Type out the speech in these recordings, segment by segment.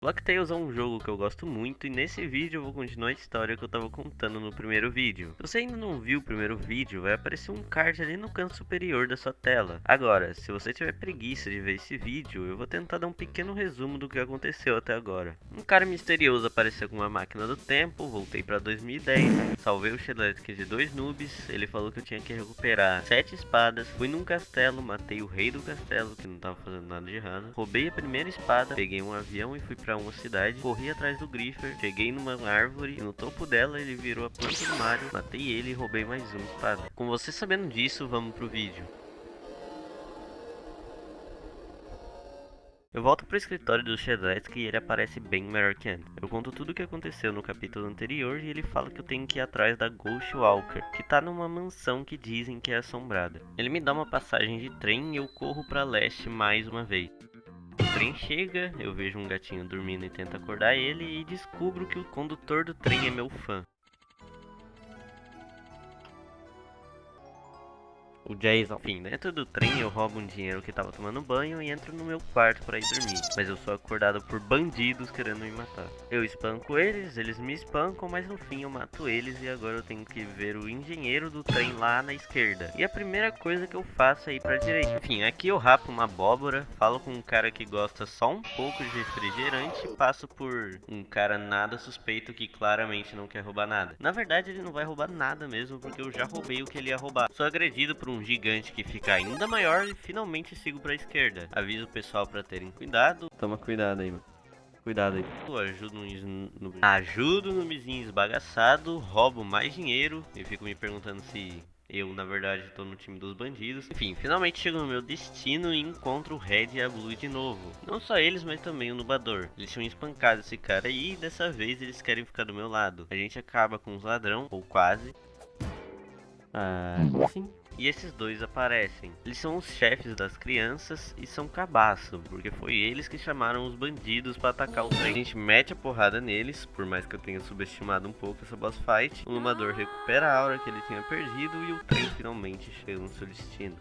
Block Tales é um jogo que eu gosto muito e nesse vídeo eu vou continuar a história que eu tava contando no primeiro vídeo. Se você ainda não viu o primeiro vídeo, vai aparecer um card ali no canto superior da sua tela. Agora, se você tiver preguiça de ver esse vídeo, eu vou tentar dar um pequeno resumo do que aconteceu até agora. Um cara misterioso apareceu com uma máquina do tempo, voltei pra 2010, salvei o Shellatic de 2 noobs, ele falou que eu tinha que recuperar 7 espadas, fui num castelo, matei o rei do castelo, que não tava fazendo nada de errado, roubei a primeira espada, peguei um avião e fui pra uma cidade, corri atrás do Griffer, cheguei numa árvore e no topo dela ele virou a planta do Mario, matei ele e roubei mais uma espada. Com você sabendo disso, vamos pro vídeo. Eu volto pro escritório do Shellatic e ele aparece bem melhor que antes. Eu conto tudo o que aconteceu no capítulo anterior e ele fala que eu tenho que ir atrás da Ghost Walker, que tá numa mansão que dizem que é assombrada. Ele me dá uma passagem de trem e eu corro pra leste mais uma vez. O trem chega, eu vejo um gatinho dormindo e tento acordar ele e descubro que o condutor do trem é meu fã. O Jason. Enfim, dentro do trem eu roubo um dinheiro que tava tomando banho e entro no meu quarto para ir dormir. Mas eu sou acordado por bandidos querendo me matar. Eu espanco eles, eles me espancam, mas no fim eu mato eles e agora eu tenho que ver o engenheiro do trem lá na esquerda. E a primeira coisa que eu faço é ir pra direita. Enfim, aqui eu rapo uma abóbora, falo com um cara que gosta só um pouco de refrigerante e passo por um cara nada suspeito que claramente não quer roubar nada. Na verdade ele não vai roubar nada mesmo porque eu já roubei o que ele ia roubar. Sou agredido por um gigante que fica ainda maior e finalmente sigo pra esquerda. Aviso o pessoal pra terem cuidado. Toma cuidado aí, mano. Cuidado aí. Eu ajudo no vizinho esbagaçado, roubo mais dinheiro e fico me perguntando se eu, na verdade, tô no time dos bandidos. Enfim, finalmente chego no meu destino e encontro o Red e a Blue de novo. Não só eles, mas também o Nubador. Eles tinham espancado esse cara aí e dessa vez eles querem ficar do meu lado. A gente acaba com os ladrão, ou quase. Sim. E esses dois aparecem. Eles são os chefes das crianças e são cabaço, porque foi eles que chamaram os bandidos pra atacar o trem. A gente mete a porrada neles, por mais que eu tenha subestimado um pouco essa boss fight. O Lumador recupera a aura que ele tinha perdido e o trem finalmente chega no seu destino.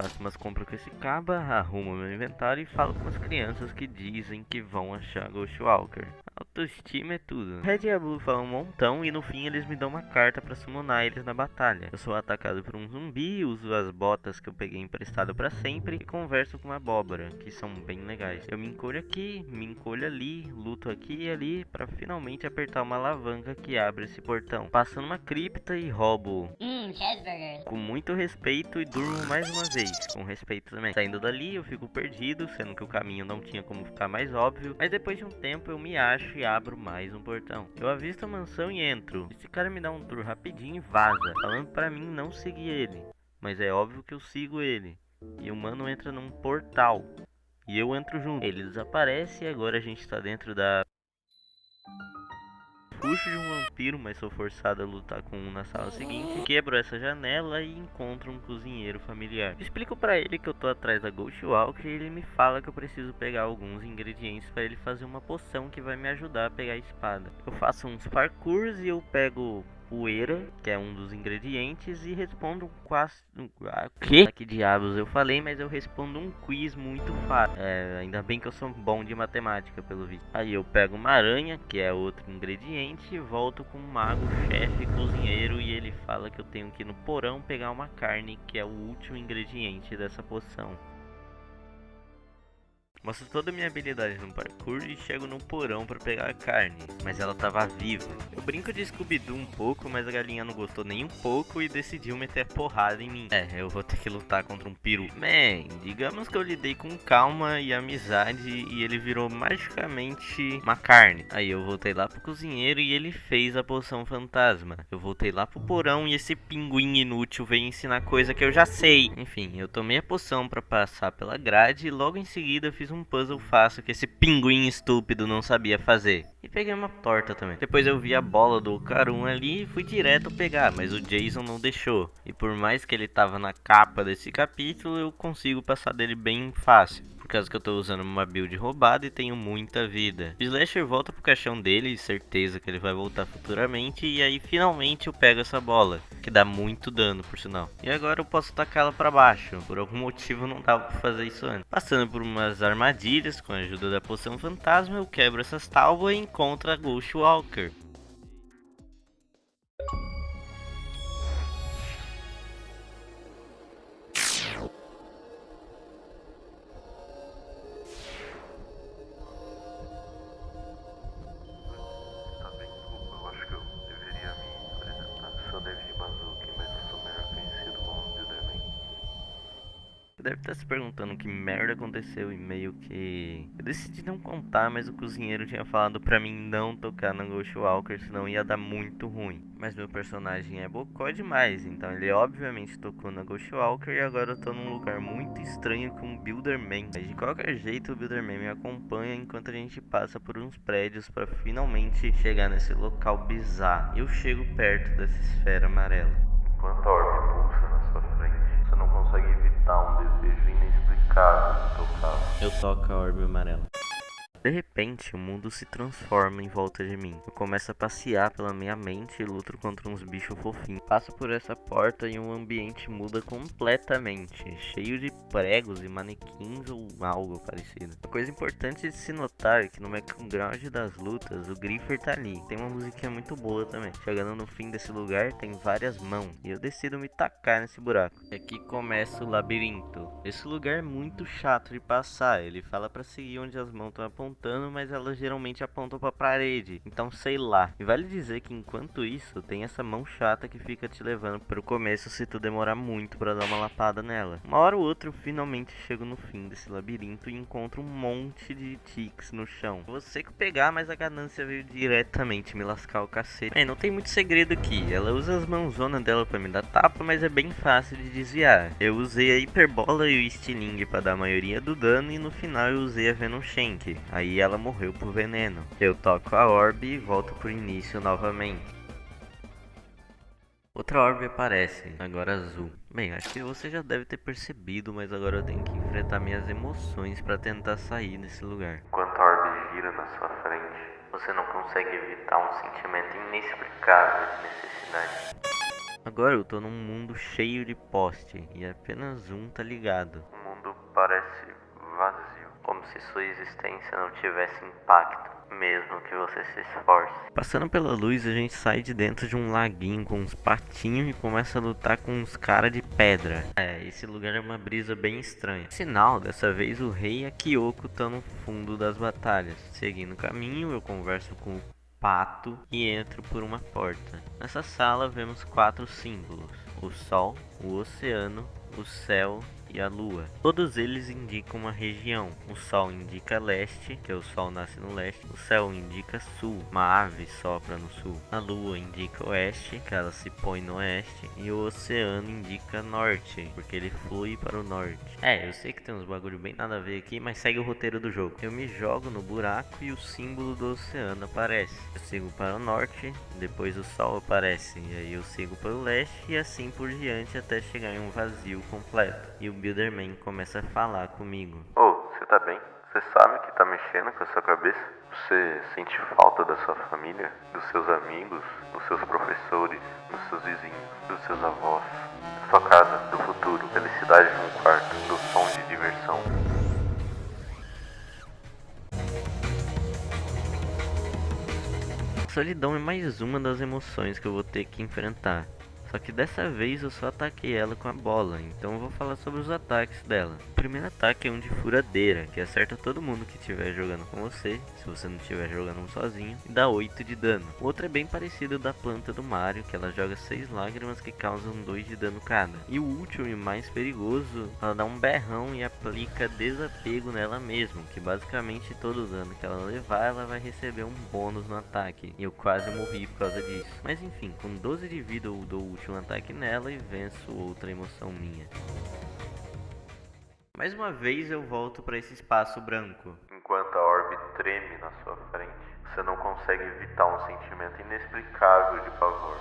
Faço umas compras com esse caba, arrumo meu inventário e falo com as crianças que dizem que vão achar Ghost Walker. Autoestima é tudo. Red e a Blue falam um montão e no fim eles me dão uma carta pra summonar eles na batalha. Eu sou atacado por um zumbi, uso as botas que eu peguei emprestado pra sempre e converso com uma abóbora, que são bem legais. Eu me encolho aqui, me encolho ali, luto aqui e ali pra finalmente apertar uma alavanca que abre esse portão. Passo numa cripta e roubo cheeseburger com muito respeito e durmo mais uma vez, com respeito também. Saindo dali eu fico perdido, sendo que o caminho não tinha como ficar mais óbvio, mas depois de um tempo eu me acho e abro mais um portão. Eu avisto a mansão e entro. Esse cara me dá um tour rapidinho e vaza, falando pra mim não seguir ele, mas é óbvio que eu sigo ele. E o mano entra num portal e eu entro junto. Ele desaparece e agora a gente tá dentro da... Fujo de um vampiro, mas sou forçado a lutar com um na sala seguinte. Quebro essa janela e encontro um cozinheiro familiar. Explico pra ele que eu tô atrás da Ghost Walker e ele me fala que eu preciso pegar alguns ingredientes pra ele fazer uma poção que vai me ajudar a pegar a espada. Eu faço uns parkours e eu pego poeira, que é um dos ingredientes, e respondo quase... Que diabos eu falei, mas eu respondo um quiz muito fácil. Ainda bem que eu sou bom de matemática, pelo visto. Aí eu pego uma aranha, que é outro ingrediente, e volto com um mago, chefe, cozinheiro, e ele fala que eu tenho que ir no porão pegar uma carne, que é o último ingrediente dessa poção. Mostro toda a minha habilidade no parkour e chego no porão pra pegar a carne, mas ela tava viva. Eu brinco de Scooby-Doo um pouco, mas a galinha não gostou nem um pouco e decidiu meter a porrada em mim. Eu vou ter que lutar contra um peru. Man, digamos que eu lidei com calma e amizade e ele virou magicamente uma carne. Aí eu voltei lá pro cozinheiro e ele fez a poção fantasma. Eu voltei lá pro porão e esse pinguim inútil veio ensinar coisa que eu já sei. Enfim, eu tomei a poção pra passar pela grade e logo em seguida fiz um puzzle fácil que esse pinguim estúpido não sabia fazer. E peguei uma torta também. Depois eu vi a bola do Ocarun ali e fui direto pegar, mas o Jason não deixou. E por mais que ele tava na capa desse capítulo, eu consigo passar dele bem fácil. Por causa que eu tô usando uma build roubada e tenho muita vida. O Slasher volta pro caixão dele, certeza que ele vai voltar futuramente. E aí finalmente eu pego essa bola, que dá muito dano por sinal. E agora eu posso tacá-la pra baixo. Por algum motivo não dava pra fazer isso antes. Passando por umas armadilhas com a ajuda da poção fantasma, eu quebro essas tábuas e encontro a Ghost Walker. Tá bem, desculpa, eu acho que eu deveria me apresentar. Sou David Bazuki, mas eu sou melhor conhecido como Builderman. Você deve estar se perguntando que merda aconteceu e meio que... Eu decidi não contar, mas o cozinheiro tinha falado pra mim não tocar na Ghost Walker, senão ia dar muito ruim. Mas meu personagem é bocó demais, então ele obviamente tocou na Ghost Walker e agora eu tô num lugar muito estranho com o Builderman. Mas de qualquer jeito o Builderman me acompanha enquanto a gente passa por uns prédios pra finalmente chegar nesse local bizarro. Eu chego perto dessa esfera amarela. Enquanto a orbe pulsa na sua frente, você não consegue evitar um desejo inexplicável de tocá-la. Eu toco a orbe amarela. De repente, o mundo se transforma em volta de mim. Eu começo a passear pela minha mente e luto contra uns bichos fofinhos. Passo por essa porta e o ambiente muda completamente, cheio de pregos e manequins ou algo parecido. Uma coisa importante de se notar é que no background das lutas, o Griffer tá ali. Tem uma musiquinha muito boa também. Chegando no fim desse lugar, tem várias mãos e eu decido me tacar nesse buraco. E aqui começa o labirinto. Esse lugar é muito chato de passar. Ele fala pra seguir onde as mãos estão apontando, mas elas geralmente apontam pra parede, então sei lá. E vale dizer que enquanto isso, tem essa mão chata que fica te levando pro começo se tu demorar muito pra dar uma lapada nela. Uma hora ou outra eu finalmente chego no fim desse labirinto e encontro um monte de ticks no chão. Vou seco pegar, mas a ganância veio diretamente me lascar o cacete. Não tem muito segredo aqui. Ela usa as mãozonas dela pra me dar tapa, mas é bem fácil de desviar. Eu usei a hiperbola e o estilingue pra dar a maioria do dano e no final eu usei a Venom Shank. Aí ela morreu por veneno. Eu toco a orbe e volto pro início novamente. Outra orbe aparece, agora azul. Bem, acho que você já deve ter percebido, mas agora eu tenho que enfrentar minhas emoções para tentar sair desse lugar. Enquanto a orbe gira na sua frente, você não consegue evitar um sentimento inexplicável de necessidade. Agora eu tô num mundo cheio de poste e apenas um tá ligado. O mundo parece vazio, como se sua existência não tivesse impacto, mesmo que você se esforce. Passando pela luz, a gente sai de dentro de um laguinho com uns patinhos e começa a lutar com uns caras de pedra. Esse lugar é uma brisa bem estranha. Sinal, dessa vez o rei e a Kyoko estão no fundo das batalhas. Seguindo o caminho, eu converso com o pato e entro por uma porta. Nessa sala vemos 4 símbolos: o sol, o oceano, o céu e a lua. Todos eles indicam uma região. O sol indica leste, que o sol nasce no leste. O céu indica sul, uma ave sopra no sul. A lua indica oeste, que ela se põe no oeste. E o oceano indica norte, porque ele flui para o norte. Eu sei que tem uns bagulho bem nada a ver aqui, mas segue o roteiro do jogo. Eu me jogo no buraco e o símbolo do oceano aparece. Eu sigo para o norte, depois o sol aparece, e aí eu sigo para o leste e assim por diante até chegar em um vazio completo. E o Builderman começa a falar comigo. Você tá bem? Você sabe que tá mexendo com a sua cabeça? Você sente falta da sua família, dos seus amigos, dos seus professores, dos seus vizinhos, dos seus avós, da sua casa, do futuro, felicidade num quarto, do som de diversão. Solidão é mais uma das emoções que eu vou ter que enfrentar. Só que dessa vez eu só ataquei ela com a bola, então eu vou falar sobre os ataques dela. O primeiro ataque é um de furadeira, que acerta todo mundo que estiver jogando com você, se você não estiver jogando sozinho, e dá 8 de dano. O outro é bem parecido da planta do Mario, que ela joga 6 lágrimas que causam 2 de dano cada. E o último e mais perigoso, ela dá um berrão e aplica desapego nela mesma, que basicamente todo dano que ela levar, ela vai receber um bônus no ataque. E eu quase morri por causa disso. Mas enfim, com 12 de vida eu dou o último ataque nela e venço outra emoção minha. Mais uma vez eu volto para esse espaço branco. Enquanto a orbe treme na sua frente, você não consegue evitar um sentimento inexplicável de pavor.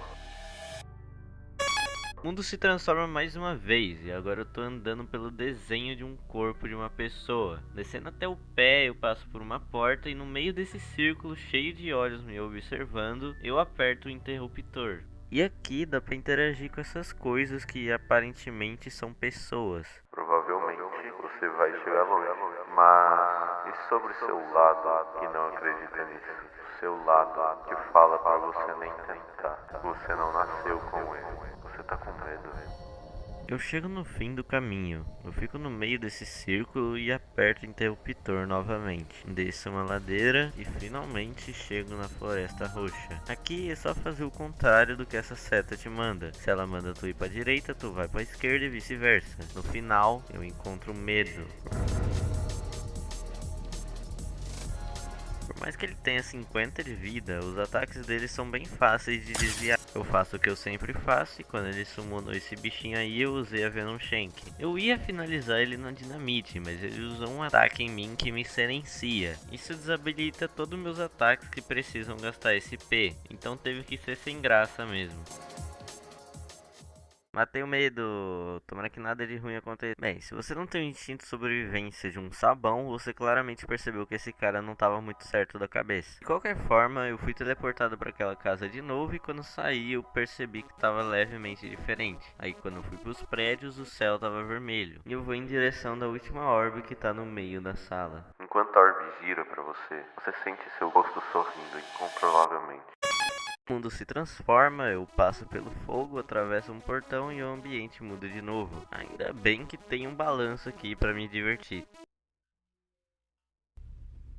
O mundo se transforma mais uma vez e agora eu tô andando pelo desenho de um corpo de uma pessoa. Descendo até o pé, eu passo por uma porta e no meio desse círculo cheio de olhos me observando, eu aperto o interruptor. E aqui dá pra interagir com essas coisas que aparentemente são pessoas. Provavelmente você vai chegar longe. Mas e sobre o seu lado que não acredita nisso? O seu lado que fala pra você nem tentar. Você não nasceu com ele. Você tá com medo. Eu chego no fim do caminho, eu fico no meio desse círculo e aperto o interruptor novamente. Desço uma ladeira e finalmente chego na Floresta Roxa. Aqui é só fazer o contrário do que essa seta te manda. Se ela manda tu ir pra direita, tu vai pra esquerda e vice-versa. No final, eu encontro medo. Por mais que ele tenha 50 de vida, os ataques dele são bem fáceis de desviar. Eu faço o que eu sempre faço e quando ele summonou esse bichinho aí, eu usei a Venom Shank. Eu ia finalizar ele na dinamite, mas ele usou um ataque em mim que me silencia. Isso desabilita todos os meus ataques que precisam gastar SP, então teve que ser sem graça mesmo. Matei o medo, tomara que nada de ruim aconteça. Bem, se você não tem o instinto de sobrevivência de um sabão, você claramente percebeu que esse cara não estava muito certo da cabeça. De qualquer forma, eu fui teleportado para aquela casa de novo e quando saí eu percebi que estava levemente diferente. Aí quando eu fui para os prédios, o céu estava vermelho. E eu vou em direção da última orbe que está no meio da sala. Enquanto a orbe gira pra você, você sente seu rosto sorrindo incontrolavelmente. O mundo se transforma, eu passo pelo fogo, atravesso um portão e o ambiente muda de novo. Ainda bem que tem um balanço aqui pra me divertir.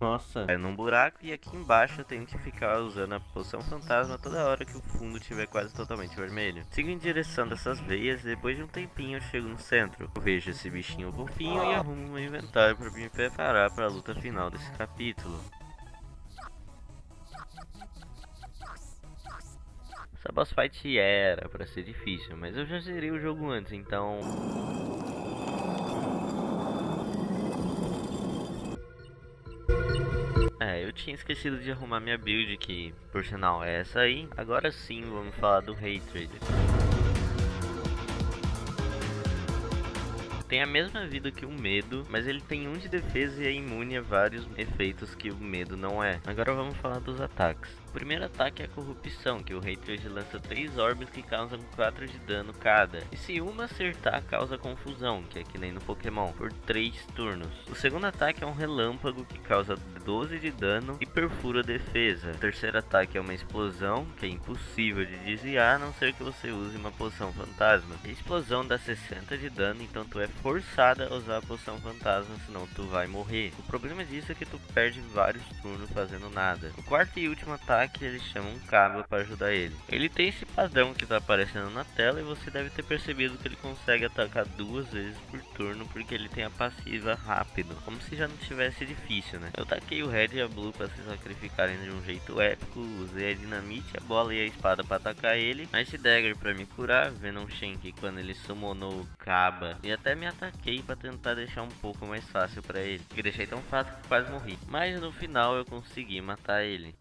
Nossa, é num buraco e aqui embaixo eu tenho que ficar usando a poção fantasma toda hora que o fundo estiver quase totalmente vermelho. Sigo em direção dessas veias e depois de um tempinho eu chego no centro. Eu vejo esse bichinho fofinho e arrumo meu inventário pra me preparar para a luta final desse capítulo. Essa boss fight era pra ser difícil, mas eu já zerei o jogo antes, então... eu tinha esquecido de arrumar minha build, que por sinal é essa aí. Agora sim, vamos falar do Hatred. Tem a mesma vida que o medo, mas ele tem 1 de defesa e é imune a vários efeitos que o medo não é. Agora vamos falar dos ataques. O primeiro ataque é a corrupção, que o Hatred lança 3 orbes que causam 4 de dano cada. E se uma acertar, causa confusão, que é que nem no Pokémon, por 3 turnos. O segundo ataque é um relâmpago que causa 12 de dano e perfura a defesa. O terceiro ataque é uma explosão, que é impossível de desviar, a não ser que você use uma poção fantasma. A explosão dá 60 de dano, então tu é forçada a usar a poção fantasma, senão tu vai morrer. O problema disso é que tu perde vários turnos fazendo nada. O quarto e último ataque eles chamam um Kaba para ajudar ele. Ele tem esse padrão que tá aparecendo na tela e você deve ter percebido que ele consegue atacar 2 vezes por turno porque ele tem a passiva rápido, como se já não tivesse difícil, né? Eu taquei o Red e a Blue para se sacrificarem de um jeito épico, usei a dinamite, a bola e a espada para atacar ele, Ice Dagger para me curar, Venom Shank quando ele summonou o Kaba e até me ataquei para tentar deixar um pouco mais fácil para ele, que deixei tão fácil que quase morri, mas no final eu consegui matar ele.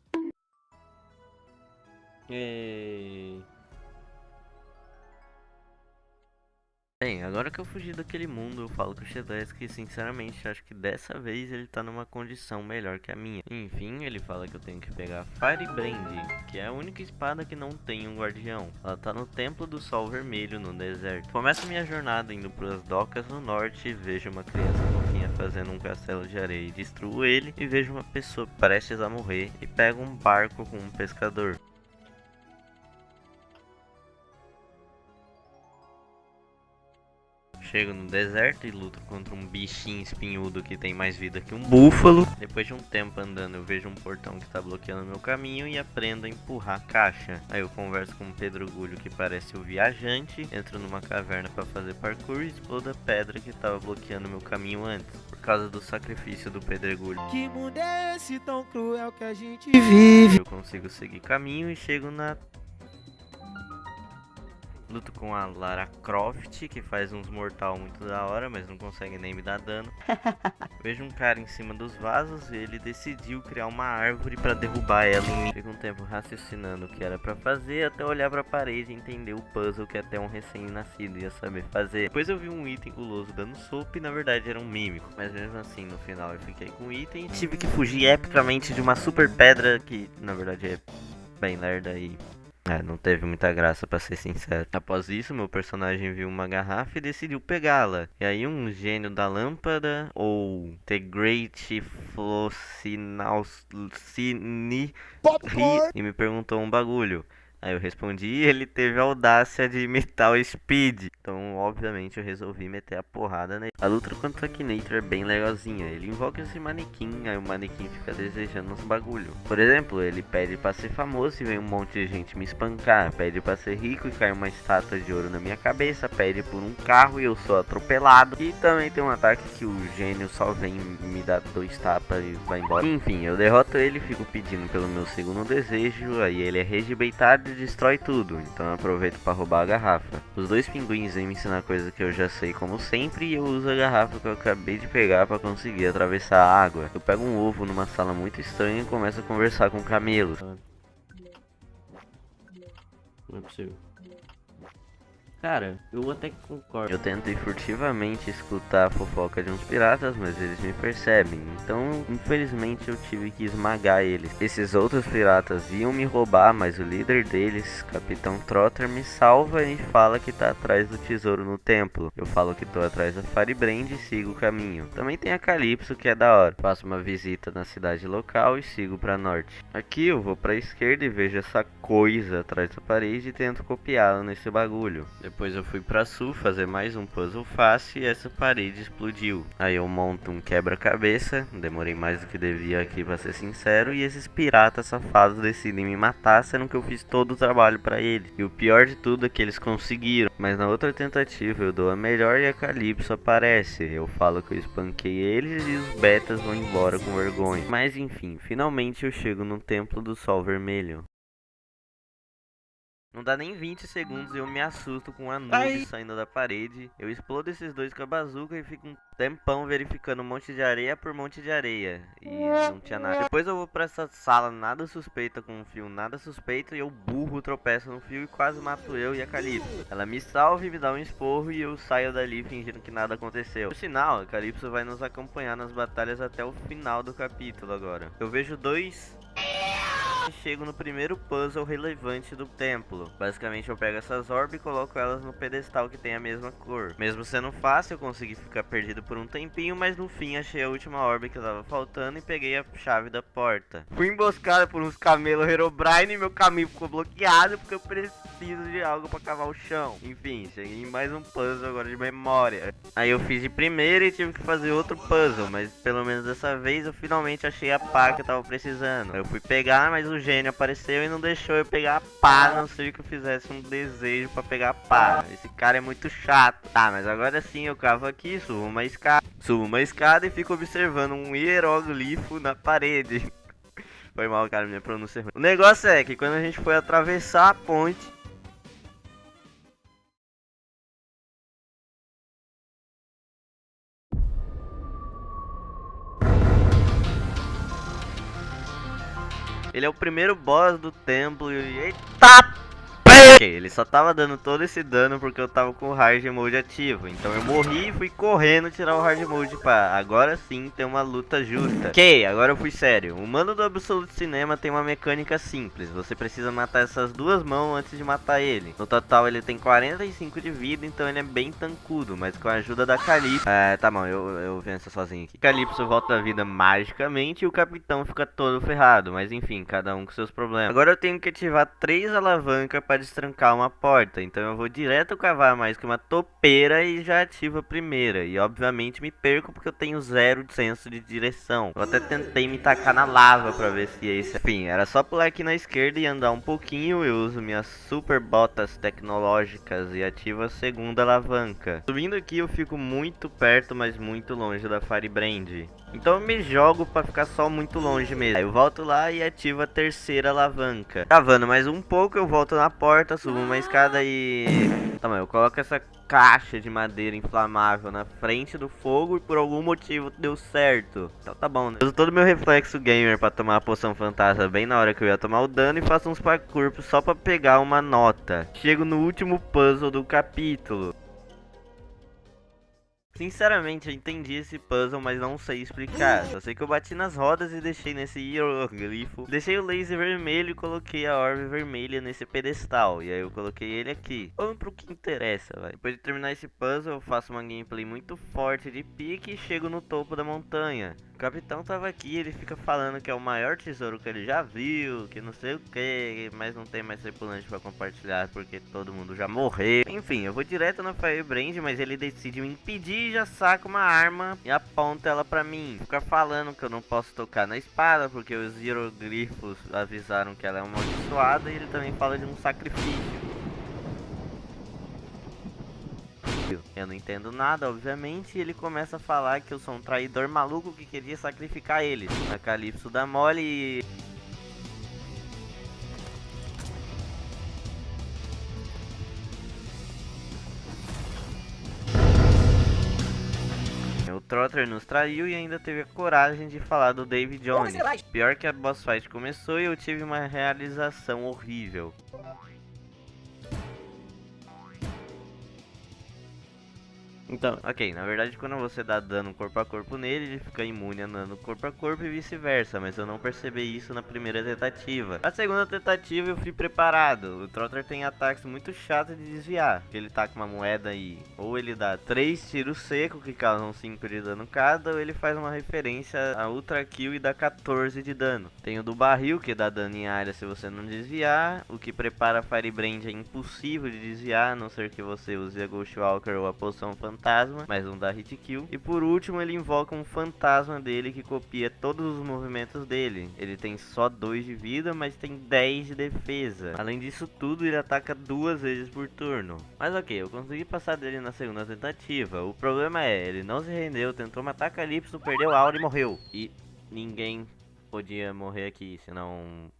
Bem, agora que eu fugi daquele mundo, eu falo com o Shedesk que sinceramente acho que dessa vez ele tá numa condição melhor que a minha. Enfim, ele fala que eu tenho que pegar a Firebrand, que é a única espada que não tem um guardião. Ela tá no Templo do Sol Vermelho, no deserto. Começo minha jornada indo pras docas no norte e vejo uma criança fofinha fazendo um castelo de areia. Destruo ele e vejo uma pessoa prestes a morrer e pego um barco com um pescador. Chego no deserto e luto contra um bichinho espinhudo que tem mais vida que um búfalo. Depois de um tempo andando, eu vejo um portão que está bloqueando meu caminho e aprendo a empurrar a caixa. Aí eu converso com um pedregulho que parece o viajante, entro numa caverna para fazer parkour e explodo a pedra que estava bloqueando meu caminho antes, por causa do sacrifício do pedregulho. Que mundo é esse tão cruel que a gente vive? Eu consigo seguir caminho e chego na Luto com a Lara Croft, que faz uns mortal muito da hora, mas não consegue nem me dar dano. Vejo um cara em cima dos vasos e ele decidiu criar uma árvore pra derrubar ela em mim. Fico um tempo raciocinando o que era pra fazer, até olhar pra parede e entender o puzzle que até um recém-nascido ia saber fazer. Depois eu vi um item guloso dando sopa e na verdade era um mímico. Mas mesmo assim, no final eu fiquei com o item e tive que fugir epicamente de uma super pedra que na verdade é bem lerda e... não teve muita graça, pra ser sincero. Após isso, meu personagem viu uma garrafa e decidiu pegá-la. E aí um gênio da lâmpada, ou The Great Flossinalcini, ri e me perguntou um bagulho. Aí eu respondi e ele teve a audácia de imitar o Speed. Então, obviamente, eu resolvi meter a porrada nele. A luta contra o Akinator é bem legalzinha. Ele invoca esse manequim, aí o manequim fica desejando uns bagulho. Por exemplo, ele pede pra ser famoso e vem um monte de gente me espancar. Pede pra ser rico e cai uma estátua de ouro na minha cabeça. Pede por um carro e eu sou atropelado. E também tem um ataque que o gênio só vem me dar 2 tapas e vai embora. Enfim, eu derroto ele e fico pedindo pelo meu segundo desejo. Aí ele é regimentado e destrói tudo. Então eu aproveito pra roubar a garrafa. Os 2 pinguins vêm me ensinar coisa que eu já sei como sempre. E eu uso a garrafa que eu acabei de pegar pra conseguir atravessar a água. Eu pego um ovo numa sala muito estranha e começo a conversar com camelos. Não é possível. Cara, eu até que concordo. Eu tentei furtivamente escutar a fofoca de uns piratas, mas eles me percebem. Então, infelizmente, eu tive que esmagar eles. Esses outros piratas iam me roubar, mas o líder deles, Capitão Trotter, me salva e fala que tá atrás do tesouro no templo. Eu falo que tô atrás da Firebrand e sigo o caminho. Também tem a Calypso, que é da hora. Faço uma visita na cidade local e sigo pra norte. Aqui eu vou pra esquerda e vejo essa coisa atrás da parede e tento copiá-la nesse bagulho. Depois eu fui pra sul fazer mais um puzzle fácil e essa parede explodiu. Aí eu monto um quebra-cabeça, demorei mais do que devia aqui pra ser sincero, e esses piratas safados decidem me matar, sendo que eu fiz todo o trabalho pra eles. E o pior de tudo é que eles conseguiram, mas na outra tentativa eu dou a melhor e a Calypso aparece. Eu falo que eu espanquei eles e os betas vão embora com vergonha. Mas enfim, finalmente eu chego no Templo do Sol Vermelho. Não dá nem 20 segundos e eu me assusto com a nuvem saindo da parede. Eu explodo esses dois com a bazuca e fico um tempão verificando monte de areia por monte de areia. E não tinha nada. Depois eu vou pra essa sala nada suspeita com um fio nada suspeito e eu burro, tropeço no fio e quase mato eu e a Calypso. Ela me salva e me dá um esporro e eu saio dali fingindo que nada aconteceu. Por sinal, a Calypso vai nos acompanhar nas batalhas até o final do capítulo agora. Eu vejo dois... e chego no primeiro puzzle relevante do templo. Basicamente eu pego essas orbes e coloco elas no pedestal que tem a mesma cor. Mesmo sendo fácil, eu consegui ficar perdido por um tempinho, mas no fim achei a última orbe que tava faltando e peguei a chave da porta. Fui emboscado por uns camelos Herobrine e meu caminho ficou bloqueado porque eu preciso de algo pra cavar o chão. Enfim, cheguei em mais um puzzle agora de memória. Aí eu fiz de primeira e tive que fazer outro puzzle, mas pelo menos dessa vez eu finalmente achei a pá que eu tava precisando. Eu fui pegar, mas o gênio apareceu e não deixou eu pegar a pá, a não ser que eu fizesse um desejo pra pegar a pá. Esse cara é muito chato. Tá, mas agora sim eu cavo aqui, subo uma escada e fico observando um hieróglifo na parede. Foi mal, cara, minha pronúncia é ruim. O negócio é que quando a gente foi atravessar a ponte, ele é o primeiro boss do templo e... eita! Ele só tava dando todo esse dano porque eu tava com o hard mode ativo. Então eu morri e fui correndo tirar o hard mode pra agora sim ter uma luta justa. Ok, agora eu fui sério. O mano do Absolute Cinema tem uma mecânica simples. Você precisa matar essas duas mãos antes de matar ele. No total ele tem 45 de vida, então ele é bem tancudo. Mas com a ajuda da Calypso... tá bom, eu venço sozinho aqui. Calypso volta à vida magicamente e o capitão fica todo ferrado. Mas enfim, cada um com seus problemas. Agora eu tenho que ativar 3 alavancas pra destrancar uma porta, então eu vou direto cavar mais que uma topeira e já ativo a primeira. E obviamente me perco porque eu tenho 0 senso de direção. Eu até tentei me tacar na lava pra ver se é esse. Enfim, era só pular aqui na esquerda e andar um pouquinho. Eu uso minhas super botas tecnológicas e ativo a segunda alavanca. Subindo aqui eu fico muito perto, mas muito longe da Firebrand. Então eu me jogo pra ficar só muito longe mesmo. Aí eu volto lá e ativo a terceira alavanca. Cavando mais um pouco, eu volto na porta, subo uma escada e... Tá, mas eu coloco essa caixa de madeira inflamável na frente do fogo e por algum motivo deu certo. Então tá bom, né? Eu uso todo meu reflexo gamer pra tomar a poção fantasma bem na hora que eu ia tomar o dano e faço uns parkour só pra pegar uma nota. Chego no último puzzle do capítulo. Sinceramente, eu entendi esse puzzle, mas não sei explicar. Só sei que eu bati nas rodas e deixei nesse hieroglifo. Deixei o laser vermelho e coloquei a orbe vermelha nesse pedestal. E aí eu coloquei ele aqui. Vamos pro que interessa, vai. Depois de terminar esse puzzle, eu faço uma gameplay muito forte de pique e chego no topo da montanha. O capitão tava aqui, ele fica falando que é o maior tesouro que ele já viu, que não sei o que, mas não tem mais tripulante pra compartilhar porque todo mundo já morreu. Enfim, eu vou direto no Firebrand, mas ele decide me impedir e já saca uma arma e aponta ela pra mim. Fica falando que eu não posso tocar na espada porque os hieroglifos avisaram que ela é amaldiçoada e ele também fala de um sacrifício. Eu não entendo nada, obviamente, e ele começa a falar que eu sou um traidor maluco que queria sacrificar eles. A Calypso dá mole e... O Trotter nos traiu e ainda teve a coragem de falar do Davy Jones. Pior que a boss fight começou e eu tive uma realização horrível. Então, ok, na verdade quando você dá dano corpo a corpo nele, ele fica imune a dano corpo a corpo e vice-versa, mas eu não percebi isso na primeira tentativa. A segunda tentativa eu fui preparado, o Trotter tem ataques muito chatos de desviar, porque ele taca uma moeda e ou ele dá 3 tiros secos que causam 5 de dano cada, ou ele faz uma referência a Ultra Kill e dá 14 de dano. Tem o do barril que dá dano em área se você não desviar, o que prepara Firebrand é impossível de desviar, a não ser que você use a Ghost Walker ou a poção fantasma, mas não dá hit kill. E por último ele invoca um fantasma dele que copia todos os movimentos dele. Ele tem só 2 de vida, mas tem 10 de defesa. Além disso tudo, ele ataca 2 vezes por turno. Mas ok, eu consegui passar dele na segunda tentativa. O problema é, ele não se rendeu, tentou matar Calypso, perdeu a aura e morreu. E ninguém podia morrer aqui, senão...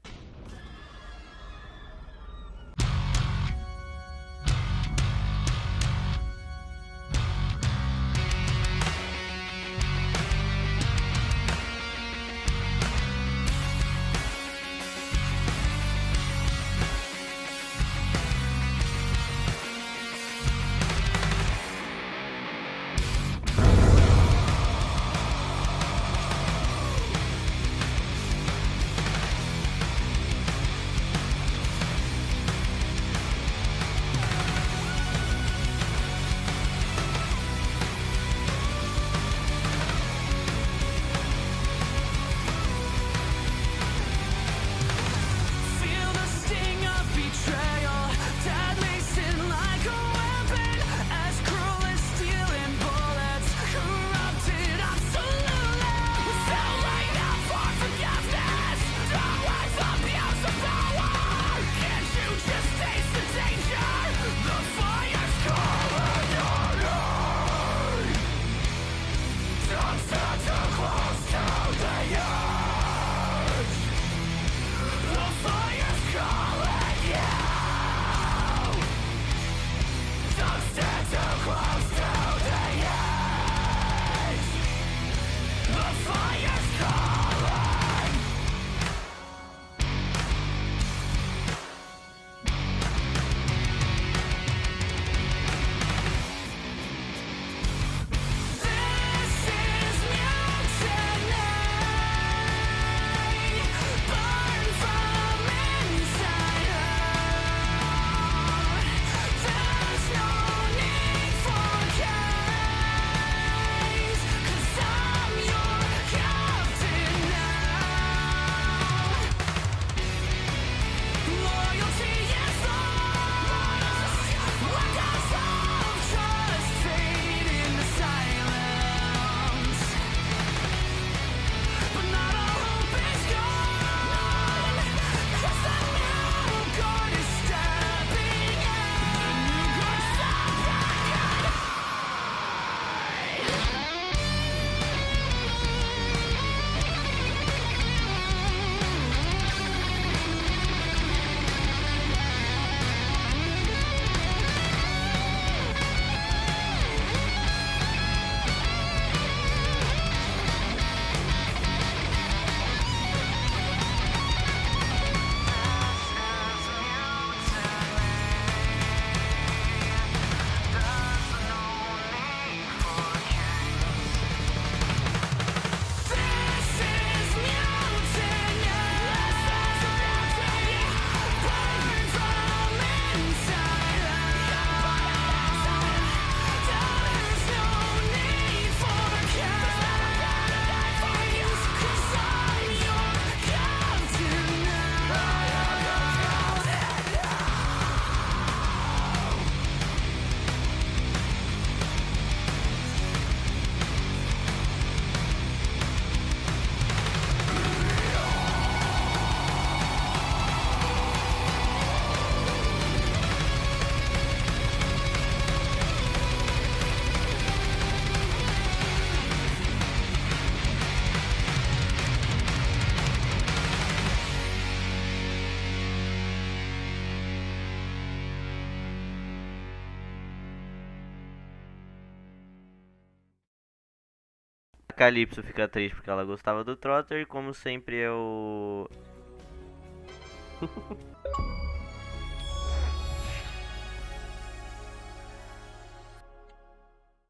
Calypso fica triste porque ela gostava do Trotter e como sempre eu...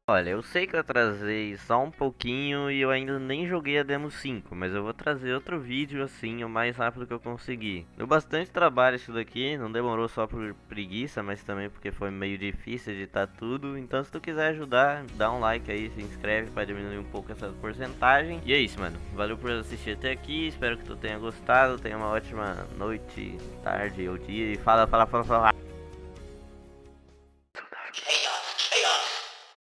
Olha, eu sei que eu atrasei só um pouquinho e eu ainda nem joguei a demo 5, mas eu vou trazer outro vídeo assim, o mais rápido que eu conseguir. Deu bastante trabalho isso daqui, não demorou só por preguiça, mas também porque foi meio difícil editar tudo. Então se tu quiser ajudar, dá um like aí, se inscreve para diminuir um pouco essa porcentagem. E é isso, mano. Valeu por assistir até aqui, espero que tu tenha gostado, tenha uma ótima noite, tarde ou dia e fala.